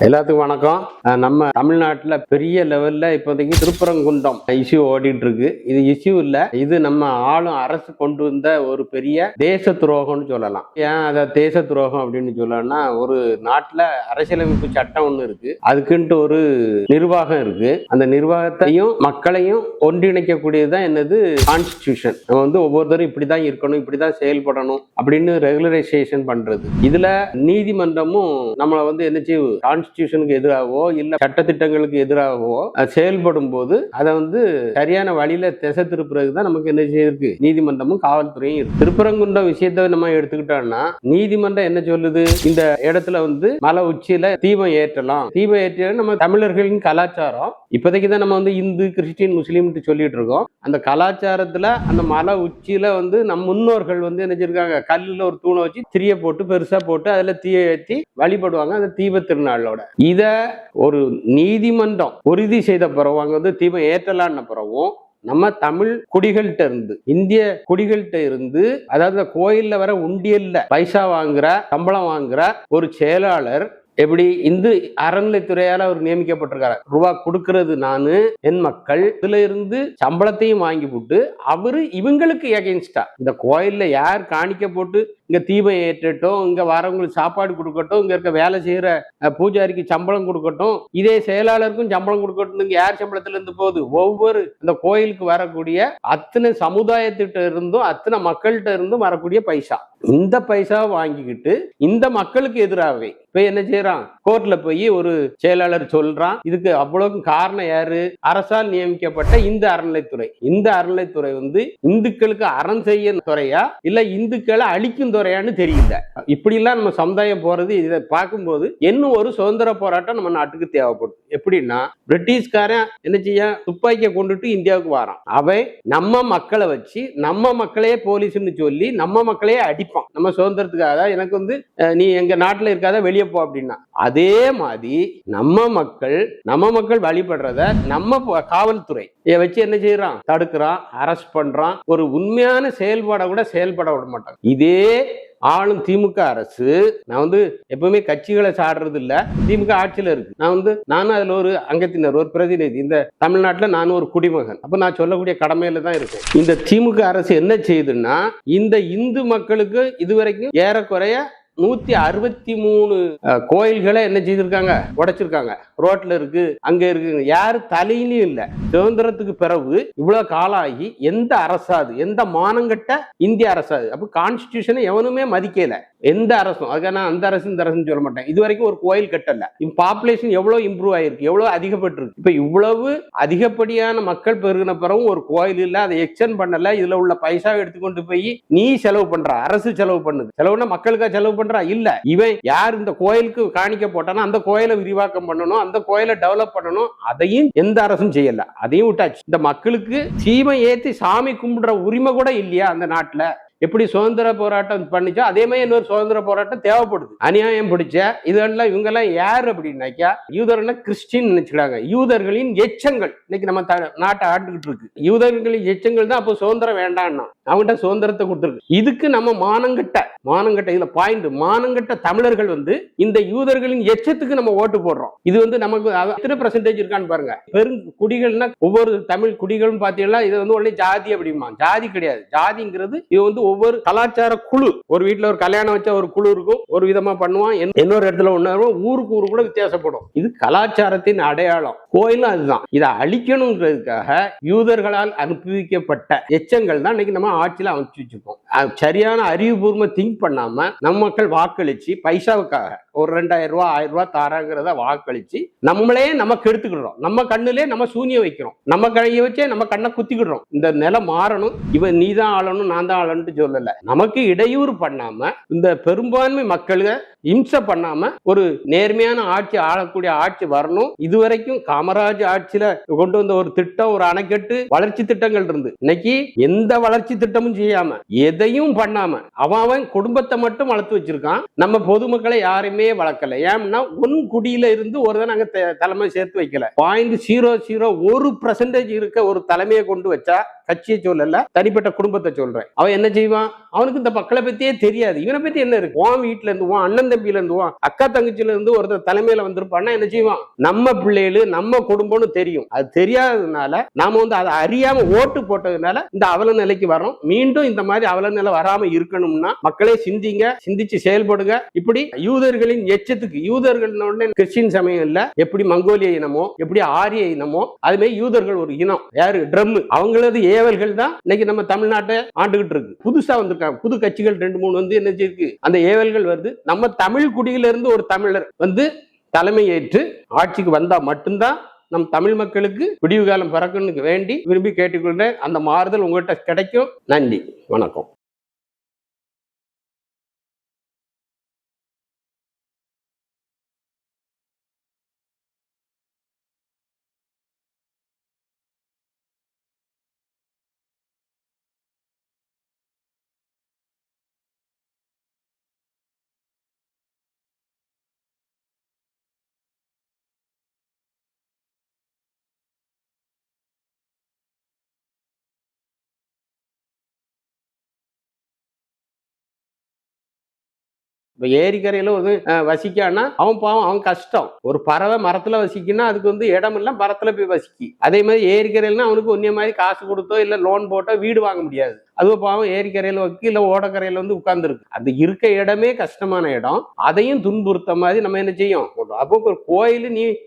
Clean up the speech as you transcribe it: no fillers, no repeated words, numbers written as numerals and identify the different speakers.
Speaker 1: எல்லாத்துக்கும் வணக்கம். நம்ம தமிழ்நாட்டில் பெரிய லெவல்ல இப்போதைக்கு திருப்பரங்குன்றம் இஷ்யூ ஓடிட்டு இருக்கு. இது இஷ்யூ இல்ல, இது நம்ம ஆளும் அரசு கொண்டு வந்த ஒரு பெரிய தேச துரோகம்னு சொல்லலாம். ஏன் அதை தேச துரோகம் அப்படின்னு சொல்லலாம்னா, ஒரு நாட்டில் அரசியலமைப்பு சட்டம் ஒன்று இருக்கு, அதுக்குன்ட்டு ஒரு நிர்வாகம் இருக்கு. அந்த நிர்வாகத்தையும் மக்களையும் ஒன்றிணைக்கக்கூடியதுதான் என்னது கான்ஸ்டிடியூஷன். நம்ம வந்து ஒவ்வொருத்தரும் இப்படிதான் இருக்கணும், இப்படிதான் செயல்படணும் அப்படின்னு ரெகுலரைசேஷன் பண்றது. இதுல நீதிமன்றமும் நம்மளை வந்து என்ன செய்யுது, கான்ஸ்டிடியூஷனுக்கு எதிராகவோ இல்ல சட்டத்திட்டங்களுக்கு எதிராகவோ செயல்படும் போது அதை வந்து சரியான வழியில திசை திருப்புறதுதான் நமக்கு என்ன செய்யிருக்கு, நீதிமன்றமும் காவல்துறையும் இருக்கு. திருப்பரங்குன்ற விஷயத்தை நம்ம எடுத்துக்கிட்டோம்னா, நீதிமன்றம் என்ன சொல்லுது, இந்த இடத்துல வந்து மலை உச்சியில தீபம் ஏற்றலாம். தீபம் ஏற்ற நம்ம தமிழர்களின் கலாச்சாரம். இப்போதைக்கு தான் நம்ம வந்து இந்து கிறிஸ்டின் முஸ்லீம் சொல்லிட்டு இருக்கோம். அந்த கலாச்சாரத்துல அந்த மலை உச்சியில வந்து நம் முன்னோர்கள் வந்து என்ன செஞ்சிருக்காங்க, கல்லுல ஒரு தூணை வச்சு திரிய போட்டு பெருசா போட்டு அதுல தீயை ஏற்றி வழிபடுவாங்க அந்த தீப திருநாளோட. இத ஒரு நீதிமன்றம் உறுதி செய்த பிறகு அங்க வந்து தீபம் ஏற்றலான்னு பிறகும் நம்ம தமிழ் குடிகள்கிட்ட இருந்து, இந்திய குடிகள்கிட்ட இருந்து, அதாவது கோயில்ல வர உண்டியல்ல பைசா வாங்குற, சம்பளம் வாங்குற ஒரு செயலாளர் எப்படி இந்து அறநிலைத்துறையால அவர் நியமிக்கப்பட்டிருக்காரு. ரூபா கொடுக்கறது நானு, என் மக்கள், இதுல இருந்து சம்பளத்தையும் வாங்கி போட்டு அவரு இவங்களுக்கு எகென்ஸ்டா இந்த கோயில்ல யார் காணிக்க போட்டு இங்க தீபம் ஏற்றட்டும், இங்க வரவங்களுக்கு சாப்பாடு கொடுக்கட்டும், இங்க இருக்க வேலை செய்யற பூஜாரிக்கு சம்பளம் கொடுக்கட்டும், இதே செயலாளருக்கும் சம்பளம் கொடுக்கட்டும். யார் சம்பளத்துல இருந்து போகுது, ஒவ்வொரு இந்த கோயிலுக்கு வரக்கூடிய அத்தனை சமுதாயத்திட்ட இருந்தும் அத்தனை மக்கள்கிட்ட இருந்தும் வரக்கூடிய பைசா. இந்த பைசாவை வாங்கிக்கிட்டு இந்த மக்களுக்கு எதிராகவே இப்ப என்ன செய்யறான், கோர்ட்ல போய் ஒரு செயலாளர் சொல்றான், இதுக்கு அவ்வளவு காரணம் யாரு, அரசால் நியமிக்கப்பட்ட இந்த அறநிலைத்துறை. இந்த அறநிலைத்துறை வந்து இந்துக்களுக்கு அறம் செய்ய துறையா இல்ல இந்துக்களை அழிக்கும் துறையான்னு தெரியல. இப்படி எல்லாம் நம்ம சமுதாயம் போறது, இதை பார்க்கும்போது இன்னும் ஒரு சுதந்திர போராட்டம் நம்ம நாட்டுக்கு தேவைப்படும். எப்படின்னா, பிரிட்டிஷ்காரன் என்ன செய்ய, துப்பாக்கியை கொண்டுட்டு இந்தியாவுக்கு வரான். அவன் நம்ம மக்களை வச்சு நம்ம மக்களையே போலீஸ்ன்னு சொல்லி நம்ம மக்களையே அடிப்பான். நம்ம சுதந்திரத்துக்காக எனக்கு வந்து நீ எங்க நாட்டுல இருக்காத வெளியே போ அப்படின்னா, அதே மாதிரி நம்ம மக்கள் வழிபடுறத நம்ம காவல்துறை வச்சு என்ன செய்யறான், தடுக்கிறான், அரெஸ்ட் பண்றான். ஒரு உண்மையான செயல்பாட கூட செயல்பட விட மாட்டாங்க. இதே ஆளும் திமுக அரசு, நான் வந்து எப்பவுமே கட்சிகளை சாடுறது இல்ல, திமுக ஆட்சியில இருக்கு, நானும் அதுல ஒரு அங்கத்தினர், ஒரு பிரதிநிதி, இந்த தமிழ்நாட்டுல நானும் ஒரு குடிமகன். அப்ப நான் சொல்லக்கூடிய கடமையில தான் இருக்கேன். இந்த திமுக அரசு என்ன செய்யுதுன்னா, இந்த இந்து மக்களுக்கு இதுவரைக்கும் ஏறக்குறைய 163 கோயில்களை என்ன செய்திருக்காங்க, உடைச்சிருக்காங்க. ரோட்ல இருக்கு, அங்க இருக்கு, யாரு தலையிலும் இல்ல. சுதந்திரத்துக்கு பிறகு இவ்வளவு காலம் ஆகி எந்த அரசாது, எந்த மானங்கட்ட இந்திய அரசாது, அப்ப கான்ஸ்டிடியூஷனை எவனுமே மதிக்கல எந்த அரசும். அதுக்காக நான் அந்த அரசு இந்த அரசுன்னு சொல்ல மாட்டேன். இது வரைக்கும் ஒரு கோயில் கட்டல. பாப்புலேஷன் எவ்வளவு இம்ப்ரூவ் ஆயிருக்கு, எவ்வளவு அதிகப்பட்டு இருக்கு. இப்ப இவ்வளவு அதிகப்படியான மக்கள் பெருகின பிறகு ஒரு கோயில் இல்ல, அதை எக்ஸ்டெண்ட் பண்ணல. இதுல உள்ள பைசாவை எடுத்துக்கொண்டு போய் நீ செலவு பண்ற, அரசு செலவு பண்ணுது. செலவுனா மக்களுக்கா செலவு பண்ற இல்ல. இவன் யார் இந்த கோயிலுக்கு காணிக்க போட்டானா அந்த கோயிலை விரிவாக்கம் பண்ணணும், அந்த கோயிலை டெவலப் பண்ணணும், அதையும் எந்த அரசும் செய்யல. அதையும் விட்டாச்சு. இந்த மக்களுக்கு சீமை ஏத்தி சாமி கும்பிடுற உரிமை கூட இல்லையா அந்த நாட்டுல? எப்படி சுதந்திர போராட்டம் பண்ணிச்சோ அதே மாதிரி இன்னொரு சுதந்திர போராட்டம் தேவைப்படுது. அநியாயம் பிடிச்ச இதெல்லாம் இவங்கெல்லாம் யாரு அப்படின்னாக்கா, யூதர்கள் கிறிஸ்டின் நினைச்சுக்கிறாங்க. யூதர்களின் எச்சங்கள் இன்னைக்கு நம்ம நாட்டை ஆண்டுகிட்டு இருக்கு. யூதர்களின் எச்சங்கள் தான் அப்போ சுதந்திரம் வேண்டாம்னா அவங்ககிட்ட சுதந்திரத்தை கொடுத்துருக்கு. இதுக்கு நம்ம மானங்கட்ட இதுல பாயிண்ட், மானங்கட்ட தமிழர்கள் வந்து இந்த யூதர்களின் எச்சத்துக்கு நம்ம ஓட்டு போடுறோம். இது வந்து நமக்கு எத்தனை பெர்சன்டேஜ் இருக்கான்னு பாருங்க. பெரும் குடிகள்னா ஒவ்வொரு தமிழ் குடிகளும் பாத்தீங்கன்னா இது வந்து ஒன்லி ஜாதி அப்படிமா. ஜாதி கிடையாது. ஜாதிங்கிறது இது வந்து ஒவ்வொரு கலாச்சார குழு. ஒரு வீட்டுல ஒரு கல்யாணம் வச்சா ஒரு குழு இருக்கும், ஒரு விதமா பண்ணுவான். இன்னொரு இடத்துல ஒண்ணு, ஊருக்கு ஊரு கூட வித்தியாசப்படும். இது கலாச்சாரத்தின் அடையாளம். கோயிலும் அதுதான். இதை அழிக்கணுங்கிறதுக்காக யூதர்களால் அனுப்பிவிக்கப்பட்ட எச்சங்கள் தான் இன்னைக்கு நம்ம ஆட்சியில அமைச்சு வச்சிருக்கோம். சரியான அறிவுபூர்வமா திங்க் பண்ணாம நம்ம மக்கள் வாக்களிச்சு பைசாவுக்காக ஒரு 2000 ரூபாய் 1000 ரூபாய் தாராங்கிறத வாக்களிச்சு நம்மளே நமக்கு எடுத்துக்கிடுறோம். நம்ம கண்ணுலே நம்ம சூனியம் வைக்கிறோம். நம்ம கையை வச்சே நம்ம கண்ணை குத்திக்கிடுறோம். இந்த நிலை மாறணும். இவன் நீ தான் ஆளணும் நான் தான் ஆளணும்னு சொல்லல. நமக்கு இடையூறு பண்ணாம, இந்த பெரும்பான்மை மக்களுக்கு இம்சை பண்ணாம ஒரு நேர்மையான ஆட்சி, ஆளக்கூடிய ஆட்சி வரணும். இதுவரைக்கும் காமராஜ் ஆட்சியில கொண்டு வந்த ஒரு திட்டம், ஒரு அணைக்கட்டு, வளர்ச்சி திட்டங்கள் இருந்து இன்னைக்கு எந்த வளர்ச்சி திட்டமும் செய்யாம, எதையும் பண்ணாம அவன் குடும்பத்தை மட்டும் வளர்த்து வச்சிருக்கான். நம்ம பொதுமக்களை யாருமே வளர்க்கல. ஏன்னா ஒன் குடியில இருந்து ஒரு தான் நாங்க தலைமை சேர்த்து வைக்கல. 0.001% இருக்க ஒரு தலைமையை கொண்டு வச்சா கட்சியை சொல்லல, தனிப்பட்ட குடும்பத்தை சொல்றேன். அவன் என்ன செய்வான்? அவனுக்கு இந்த மக்களை பத்தியே தெரியாது. இவனை பத்தி என்ன இருக்கு? உன் வீட்டுல இருந்து, உன் அண்ணன் தம்பியில இருந்து, உன் அக்கா தங்கச்சியில இருந்து ஒருத்தர் தலைமையில வந்திருப்பான்னா என்ன செய்வான்? நம்ம பிள்ளைகளு நம்ம குடும்பம்னு தெரியும். அது தெரியாததுனால நாம அதை அறியாம ஓட்டு போட்டதுனால இந்த அவல நிலைக்கு வரோம். மீண்டும் இந்த மாதிரி அவல நிலை வராம இருக்கணும்னா மக்களே சிந்திங்க, சிந்திச்சு செயல்படுங்க. இப்படி யூதர்களின் எச்சத்துக்கு, யூதர்கள் கிறிஸ்டின் சமயம் இல்ல, எப்படி மங்கோலிய இனமோ, எப்படி ஆரிய இனமோ, அதுமாதிரி யூதர்கள் ஒரு இனம். யாரு? ட்ரம். அவங்களது ஏவல்கள் தான் இன்னைக்கு நம்ம தமிழ்நாட்டை ஆண்டுகிட்டு இருக்கு. புதுசா வந்திருக்காங்க புது கட்சிகள் 2-3 வந்து என்ன செய்யுது, அந்த ஏவல்கள் வருது. நம்ம தமிழ் குடியில இருந்து ஒரு தமிழர் வந்து தலைமை ஏற்று ஆட்சிக்கு வந்தா மட்டும்தான் நம் தமிழ் மக்களுக்கு விடிவு காலம் பிறக்கணுக்கு வேண்டி விரும்பி கேட்டுக்கொள்றேன். அந்த மாறுதல் உங்கள்கிட்ட கிடைக்கும். நன்றி, வணக்கம். இப்ப ஏரிக்கரையில ஒரு வசிக்கானா அவன் பாவம், அவன் கஷ்டம். ஒரு பறவை மரத்துல வசிக்குன்னா அதுக்கு வந்து இடம் இல்ல, மரத்துல போய் வசிக்கி. அதே மாதிரி ஏரிக்கரையில்னா அவனுக்கு ஒன்னே மாதிரி காசு கொடுத்தோ இல்ல லோன் போட்டோ வீடு வாங்க முடியாது. அதுவும் பாவம் ஏரிக்கரையில வைக்க இல்ல ஓடக்கரையில வந்து உட்கார்ந்துருக்கு. அது இருக்க இடமே கஷ்டமான இடம். அதையும் துன்புறுத்த மாதிரி நம்ம என்ன செய்யும்? அப்போ ஒரு கோயில் நீ